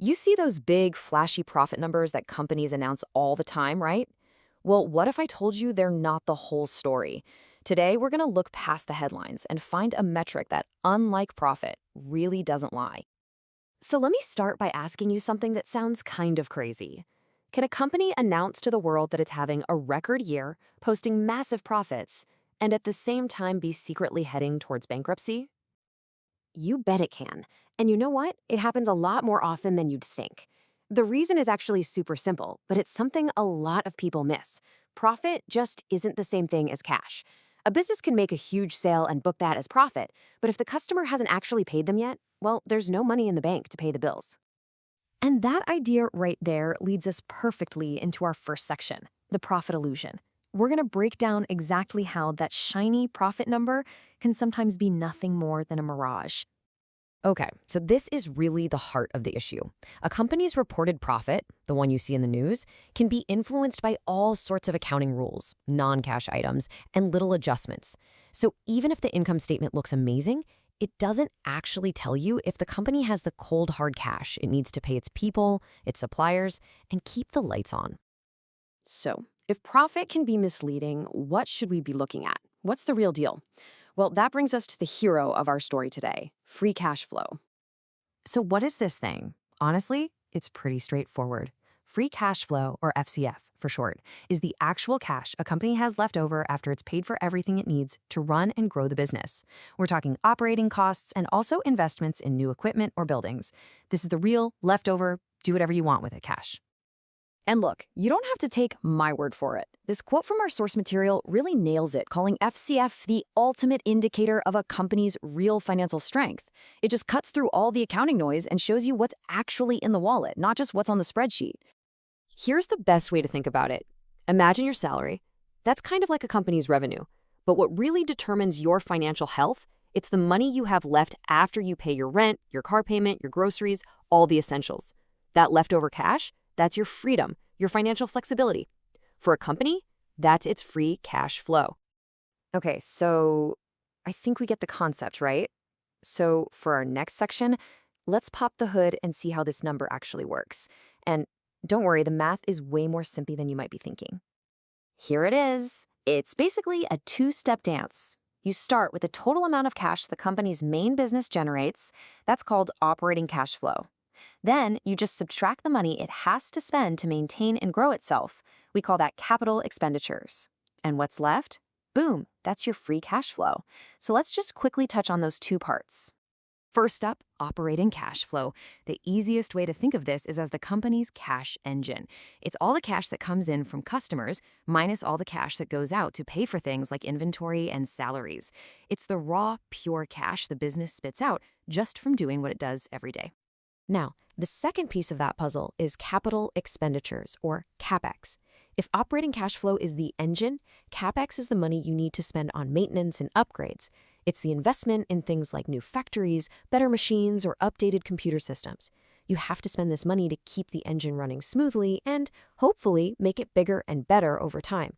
You see those big, flashy profit numbers that companies announce all the time, right? Well, what if I told you they're not the whole story? Today, we're going to look past the headlines and find a metric that, unlike profit, really doesn't lie. So let me start by asking you something that sounds kind of crazy. Can a company announce to the world that it's having a record year, posting massive profits, and at the same time be secretly heading towards bankruptcy? You bet it can. And you know what? It happens a lot more often than you'd think. The reason is actually super simple, but it's something a lot of people miss. Profit just isn't the same thing as cash. A business can make a huge sale and book that as profit, but if the customer hasn't actually paid them yet, well, there's no money in the bank to pay the bills. And that idea right there leads us perfectly into our first section, the profit illusion. We're going to break down exactly how that shiny profit number can sometimes be nothing more than a mirage. Okay, so this is really the heart of the issue. A company's reported profit, the one you see in the news, can be influenced by all sorts of accounting rules, non-cash items, and little adjustments. So even if the income statement looks amazing, it doesn't actually tell you if the company has the cold hard cash it needs to pay its people, its suppliers, and keep the lights on. So, if profit can be misleading, what should we be looking at? What's the real deal? Well, that brings us to the hero of our story today, free cash flow. So what is this thing? Honestly, it's pretty straightforward. Free cash flow, or FCF for short, is the actual cash a company has left over after it's paid for everything it needs to run and grow the business. We're talking operating costs and also investments in new equipment or buildings. This is the real, leftover, do whatever you want with it cash. And look, you don't have to take my word for it. This quote from our source material really nails it, calling FCF the ultimate indicator of a company's real financial strength. It just cuts through all the accounting noise and shows you what's actually in the wallet, not just what's on the spreadsheet. Here's the best way to think about it. Imagine your salary. That's kind of like a company's revenue. But what really determines your financial health, it's the money you have left after you pay your rent, your car payment, your groceries, all the essentials. That leftover cash, that's your freedom, your financial flexibility. For a company, that's its free cash flow. Okay, so I think we get the concept, right? So for our next section, let's pop the hood and see how this number actually works. And don't worry, the math is way more simply than you might be thinking. Here it is. It's basically a two-step dance. You start with the total amount of cash the company's main business generates. That's called operating cash flow. Then you just subtract the money it has to spend to maintain and grow itself. We call that capital expenditures. And what's left? Boom, that's your free cash flow. So let's just quickly touch on those two parts. First up, operating cash flow. The easiest way to think of this is as the company's cash engine. It's all the cash that comes in from customers minus all the cash that goes out to pay for things like inventory and salaries. It's the raw, pure cash the business spits out just from doing what it does every day. Now, the second piece of that puzzle is capital expenditures, or CapEx. If operating cash flow is the engine, CapEx is the money you need to spend on maintenance and upgrades. It's the investment in things like new factories, better machines, or updated computer systems. You have to spend this money to keep the engine running smoothly and, hopefully, make it bigger and better over time.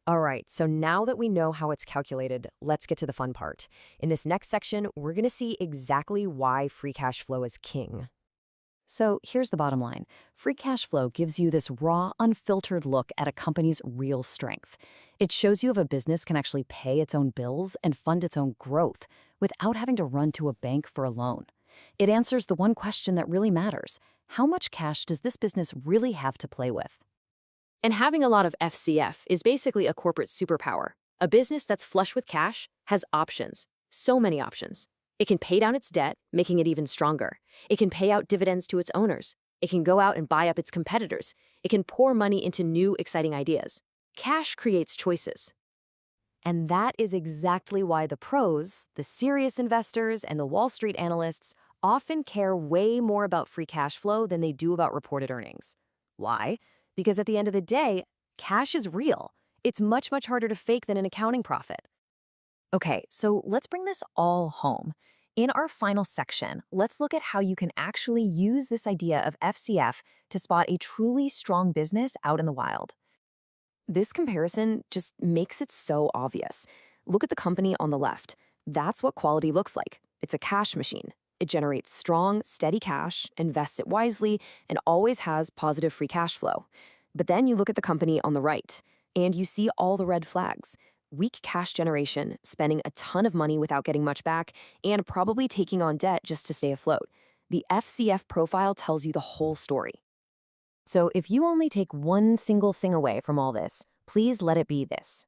All right, so now that we know how it's calculated, let's get to the fun part. In this next section, we're going to see exactly why free cash flow is king. So here's the bottom line. Free cash flow gives you this raw, unfiltered look at a company's real strength. It shows you if a business can actually pay its own bills and fund its own growth without having to run to a bank for a loan. It answers the one question that really matters. How much cash does this business really have to play with? And having a lot of FCF is basically a corporate superpower. A business that's flush with cash has options, so many options. It can pay down its debt, making it even stronger. It can pay out dividends to its owners. It can go out and buy up its competitors. It can pour money into new, exciting ideas. Cash creates choices. And that is exactly why the pros, the serious investors, and the Wall Street analysts often care way more about free cash flow than they do about reported earnings. Why? Because at the end of the day, cash is real. It's much, much harder to fake than an accounting profit. Okay, so let's bring this all home. In our final section, let's look at how you can actually use this idea of FCF to spot a truly strong business out in the wild. This comparison just makes it so obvious. Look at the company on the left. That's what quality looks like. It's a cash machine. It generates strong, steady cash, invests it wisely, and always has positive free cash flow. But then you look at the company on the right, and you see all the red flags. Weak cash generation, spending a ton of money without getting much back, and probably taking on debt just to stay afloat. The FCF profile tells you the whole story. So if you only take one single thing away from all this, please let it be this.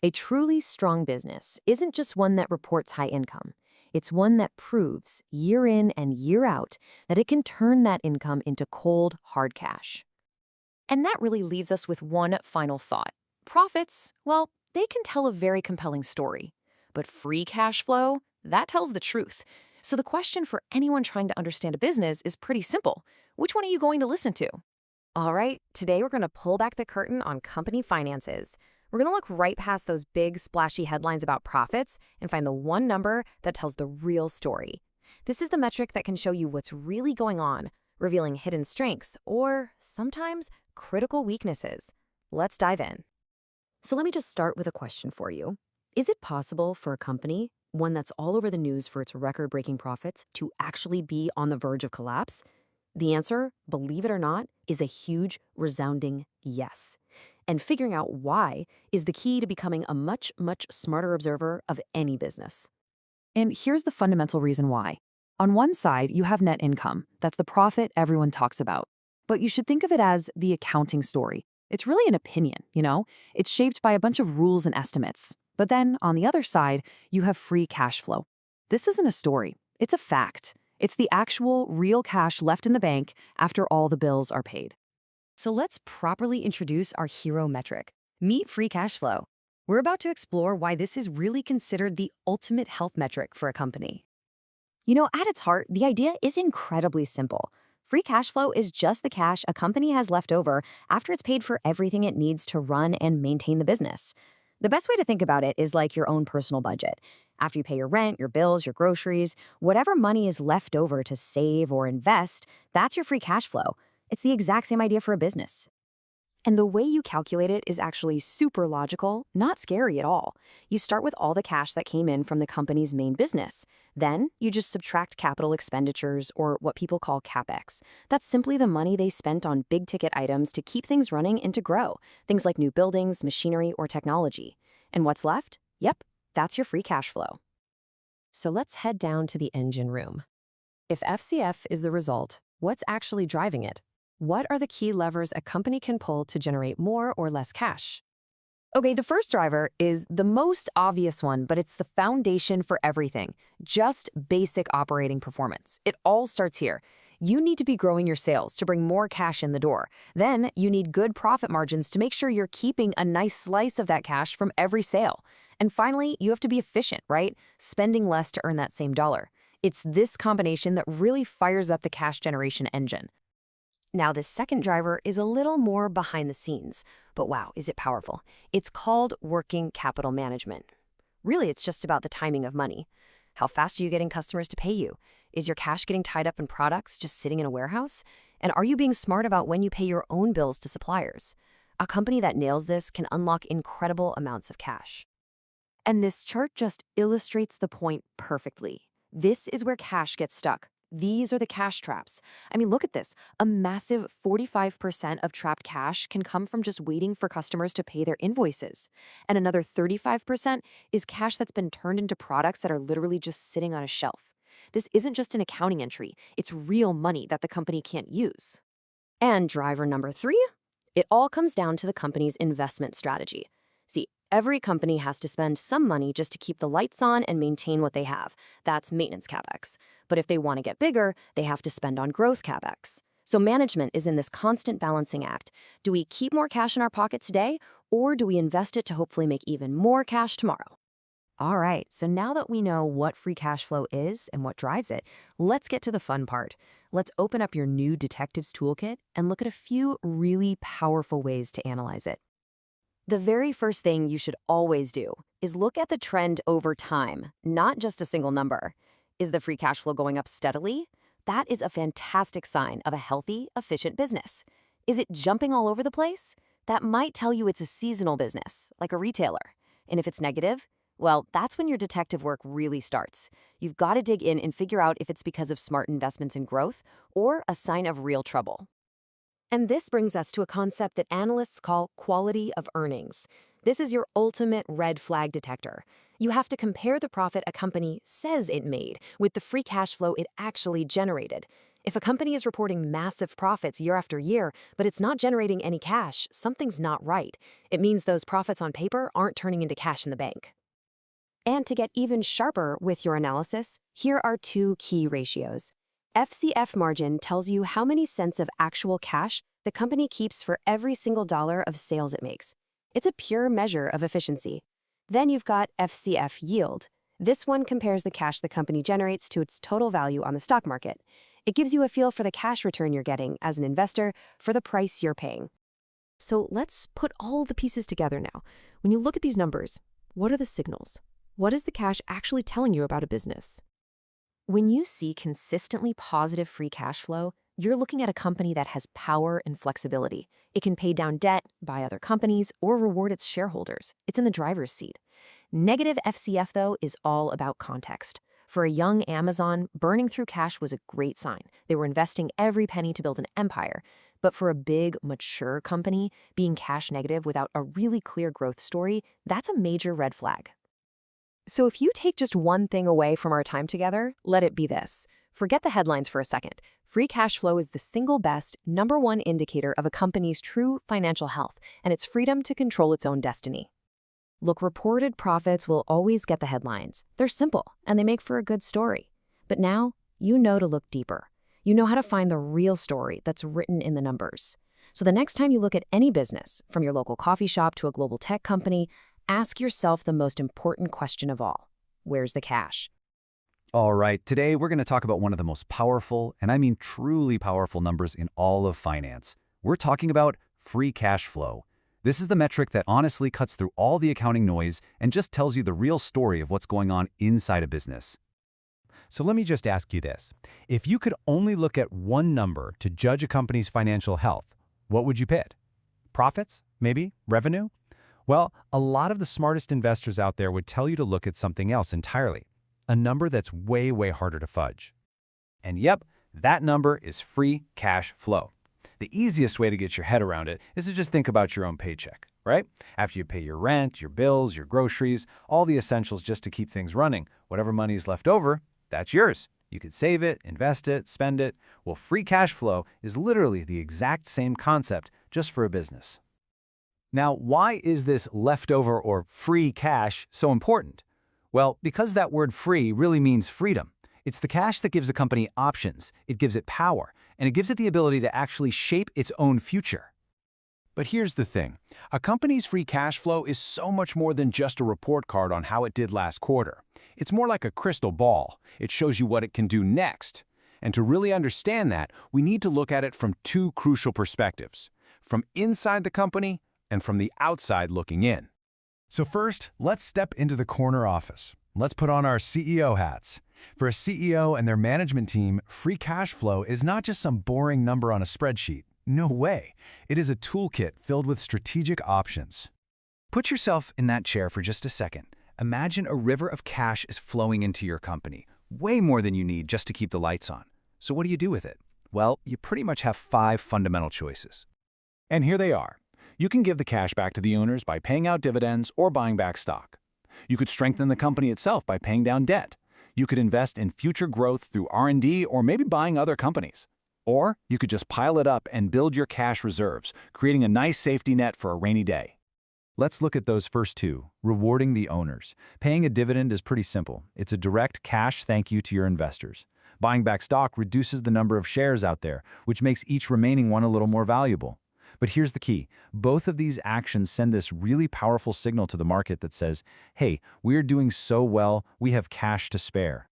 A truly strong business isn't just one that reports high income. It's one that proves, year in and year out, that it can turn that income into cold, hard cash. And that really leaves us with one final thought. Profits, well, they can tell a very compelling story. But free cash flow, that tells the truth. So the question for anyone trying to understand a business is pretty simple. Which one are you going to listen to? All right, today we're going to pull back the curtain on company finances. We're going to look right past those big, splashy headlines about profits and find the one number that tells the real story. This is the metric that can show you what's really going on, revealing hidden strengths or, sometimes, critical weaknesses. Let's dive in. So let me just start with a question for you. Is it possible for a company, one that's all over the news for its record-breaking profits, to actually be on the verge of collapse? The answer, believe it or not, is a huge, resounding yes. And figuring out why is the key to becoming a much, much smarter observer of any business. And here's the fundamental reason why. On one side, you have net income. That's the profit everyone talks about. But you should think of it as the accounting story. It's really an opinion, you know? It's shaped by a bunch of rules and estimates. But then, on the other side, you have free cash flow. This isn't a story. It's a fact. It's the actual, real cash left in the bank after all the bills are paid. So let's properly introduce our hero metric. Meet free cash flow. We're about to explore why this is really considered the ultimate health metric for a company. You know, at its heart, the idea is incredibly simple. Free cash flow is just the cash a company has left over after it's paid for everything it needs to run and maintain the business. The best way to think about it is like your own personal budget. After you pay your rent, your bills, your groceries, whatever money is left over to save or invest, that's your free cash flow. It's the exact same idea for a business. And the way you calculate it is actually super logical, not scary at all. You start with all the cash that came in from the company's main business. Then you just subtract capital expenditures, or what people call CapEx. That's simply the money they spent on big-ticket items to keep things running and to grow, things like new buildings, machinery, or technology. And what's left? Yep, that's your free cash flow. So let's head down to the engine room. If FCF is the result, what's actually driving it? What are the key levers a company can pull to generate more or less cash? Okay, the first driver is the most obvious one, but it's the foundation for everything. Just basic operating performance. It all starts here. You need to be growing your sales to bring more cash in the door. Then you need good profit margins to make sure you're keeping a nice slice of that cash from every sale. And finally, you have to be efficient, right? Spending less to earn that same dollar. It's this combination that really fires up the cash generation engine. Now, this second driver is a little more behind the scenes, but wow, is it powerful. It's called working capital management. Really, it's just about the timing of money. How fast are you getting customers to pay you? Is your cash getting tied up in products just sitting in a warehouse? And are you being smart about when you pay your own bills to suppliers? A company that nails this can unlock incredible amounts of cash. And this chart just illustrates the point perfectly. This is where cash gets stuck. These are the cash traps. I mean, look at this. A massive 45% of trapped cash can come from just waiting for customers to pay their invoices. And another 35% is cash that's been turned into products that are literally just sitting on a shelf. This isn't just an accounting entry. It's real money that the company can't use. And driver number 3? It all comes down to the company's investment strategy. See, every company has to spend some money just to keep the lights on and maintain what they have. That's maintenance CapEx. But if they want to get bigger, they have to spend on growth CapEx. So management is in this constant balancing act. Do we keep more cash in our pocket today, or do we invest it to hopefully make even more cash tomorrow? All right, so now that we know what free cash flow is and what drives it, let's get to the fun part. Let's open up your new Detectives Toolkit and look at a few really powerful ways to analyze it. The very first thing you should always do is look at the trend over time, not just a single number. Is the free cash flow going up steadily? That is a fantastic sign of a healthy, efficient business. Is it jumping all over the place? That might tell you it's a seasonal business, like a retailer. And if it's negative, Well, that's when your detective work really starts. You've got to dig in and figure out if it's because of smart investments in growth or a sign of real trouble. And this brings us to a concept that analysts call quality of earnings. This is your ultimate red flag detector. You have to compare the profit a company says it made with the free cash flow it actually generated. If a company is reporting massive profits year after year, but it's not generating any cash, something's not right. It means those profits on paper aren't turning into cash in the bank. And to get even sharper with your analysis, here are two key ratios. FCF margin tells you how many cents of actual cash the company keeps for every single dollar of sales it makes. It's a pure measure of efficiency. Then you've got FCF yield. This one compares the cash the company generates to its total value on the stock market. It gives you a feel for the cash return you're getting as an investor for the price you're paying. So let's put all the pieces together now. When you look at these numbers, what are the signals? What is the cash actually telling you about a business? When you see consistently positive free cash flow, you're looking at a company that has power and flexibility. It can pay down debt, buy other companies, or reward its shareholders. It's in the driver's seat. Negative FCF, though, is all about context. For a young Amazon, burning through cash was a great sign. They were investing every penny to build an empire. But for a big, mature company, being cash negative without a really clear growth story, that's a major red flag. So if you take just one thing away from our time together, let it be this. Forget the headlines for a second. Free cash flow is the single best, number one indicator of a company's true financial health and its freedom to control its own destiny. Look, reported profits will always get the headlines. They're simple, and they make for a good story. But now, you know to look deeper. You know how to find the real story that's written in the numbers. So the next time you look at any business, from your local coffee shop to a global tech company, ask yourself the most important question of all. Where's the cash? All right, today we're going to talk about one of the most powerful, and I mean truly powerful numbers in all of finance. We're talking about free cash flow. This is the metric that honestly cuts through all the accounting noise and just tells you the real story of what's going on inside a business. So let me just ask you this. If you could only look at one number to judge a company's financial health, what would you pick? Profits? Maybe? Revenue? Well, a lot of the smartest investors out there would tell you to look at something else entirely, a number that's way, way harder to fudge. And yep, that number is free cash flow. The easiest way to get your head around it is to just think about your own paycheck, right? After you pay your rent, your bills, your groceries, all the essentials just to keep things running, whatever money is left over, that's yours. You could save it, invest it, spend it. Well, free cash flow is literally the exact same concept, just for a business. Now, why is this leftover or free cash so important? Well, because that word free really means freedom. It's the cash that gives a company options, it gives it power, and it gives it the ability to actually shape its own future. But here's the thing. A company's free cash flow is so much more than just a report card on how it did last quarter. It's more like a crystal ball. It shows you what it can do next. And to really understand that, we need to look at it from two crucial perspectives, from inside the company and from the outside looking in. So first, let's step into the corner office. Let's put on our CEO hats. For a CEO and their management team, free cash flow is not just some boring number on a spreadsheet. No way. It is a toolkit filled with strategic options. Put yourself in that chair for just a second. Imagine a river of cash is flowing into your company, way more than you need just to keep the lights on. So what do you do with it? Well, you pretty much have 5 fundamental choices. And here they are. You can give the cash back to the owners by paying out dividends or buying back stock. You could strengthen the company itself by paying down debt. You could invest in future growth through R&D or maybe buying other companies. Or you could just pile it up and build your cash reserves, creating a nice safety net for a rainy day. Let's look at those first two, rewarding the owners. Paying a dividend is pretty simple. It's a direct cash thank you to your investors. Buying back stock reduces the number of shares out there, which makes each remaining one a little more valuable. But here's the key. Both of these actions send this really powerful signal to the market that says, hey, we're doing so well, we have cash to spare.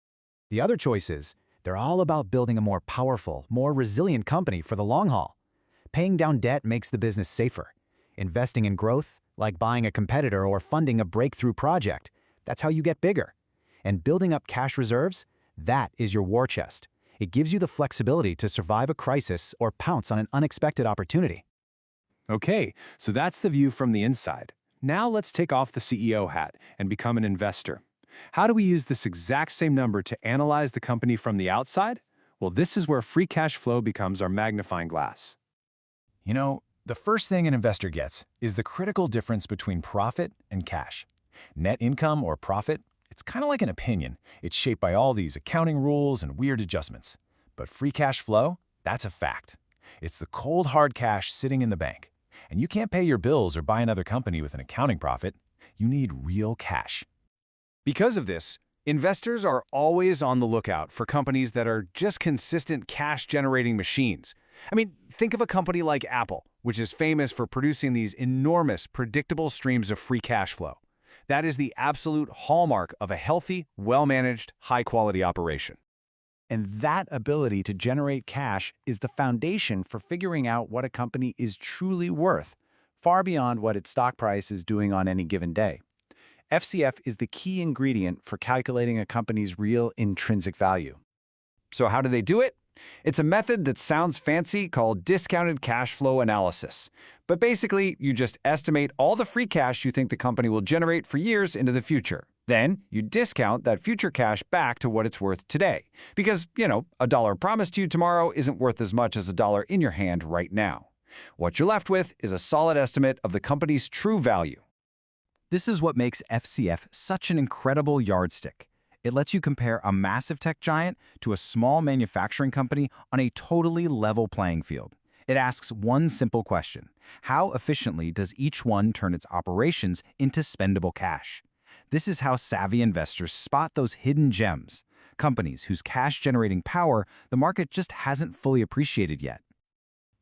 The other choices, they're all about building a more powerful, more resilient company for the long haul. Paying down debt makes the business safer. Investing in growth, like buying a competitor or funding a breakthrough project, that's how you get bigger. And building up cash reserves, that is your war chest. It gives you the flexibility to survive a crisis or pounce on an unexpected opportunity. Okay, so that's the view from the inside. Now let's take off the CEO hat and become an investor. How do we use this exact same number to analyze the company from the outside? Well, this is where free cash flow becomes our magnifying glass. You know, the first thing an investor gets is the critical difference between profit and cash. Net income or profit, it's kind of like an opinion. It's shaped by all these accounting rules and weird adjustments. But free cash flow, that's a fact. It's the cold, hard cash sitting in the bank. And you can't pay your bills or buy another company with an accounting profit. You need real cash. Because of this, investors are always on the lookout for companies that are just consistent cash-generating machines. I mean, think of a company like Apple, which is famous for producing these enormous, predictable streams of free cash flow. That is the absolute hallmark of a healthy, well-managed, high-quality operation. And that ability to generate cash is the foundation for figuring out what a company is truly worth, far beyond what its stock price is doing on any given day. FCF is the key ingredient for calculating a company's real intrinsic value. So how do they do it? It's a method that sounds fancy called discounted cash flow analysis. But basically, you just estimate all the free cash you think the company will generate for years into the future. Then, you discount that future cash back to what it's worth today. Because, a dollar promised to you tomorrow isn't worth as much as a dollar in your hand right now. What you're left with is a solid estimate of the company's true value. This is what makes FCF such an incredible yardstick. It lets you compare a massive tech giant to a small manufacturing company on a totally level playing field. It asks one simple question: how efficiently does each one turn its operations into spendable cash? This is how savvy investors spot those hidden gems, companies whose cash-generating power the market just hasn't fully appreciated yet.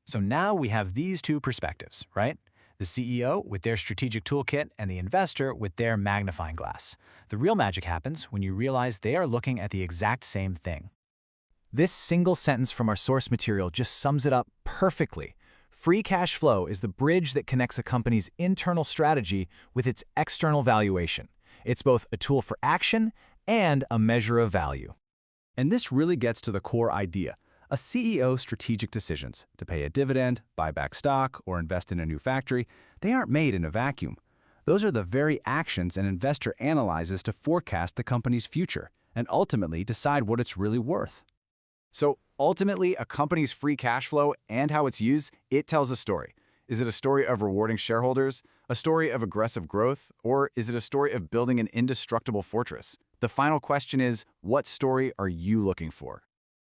So now we have these two perspectives, right? The CEO with their strategic toolkit and the investor with their magnifying glass. The real magic happens when you realize they are looking at the exact same thing. This single sentence from our source material just sums it up perfectly. Free cash flow is the bridge that connects a company's internal strategy with its external valuation. It's both a tool for action and a measure of value. And this really gets to the core idea. A CEO's strategic decisions to pay a dividend, buy back stock, or invest in a new factory, they aren't made in a vacuum. Those are the very actions an investor analyzes to forecast the company's future and ultimately decide what it's really worth. So ultimately, a company's free cash flow and how it's used, it tells a story. Is it a story of rewarding shareholders, a story of aggressive growth, or is it a story of building an indestructible fortress? The final question is, what story are you looking for?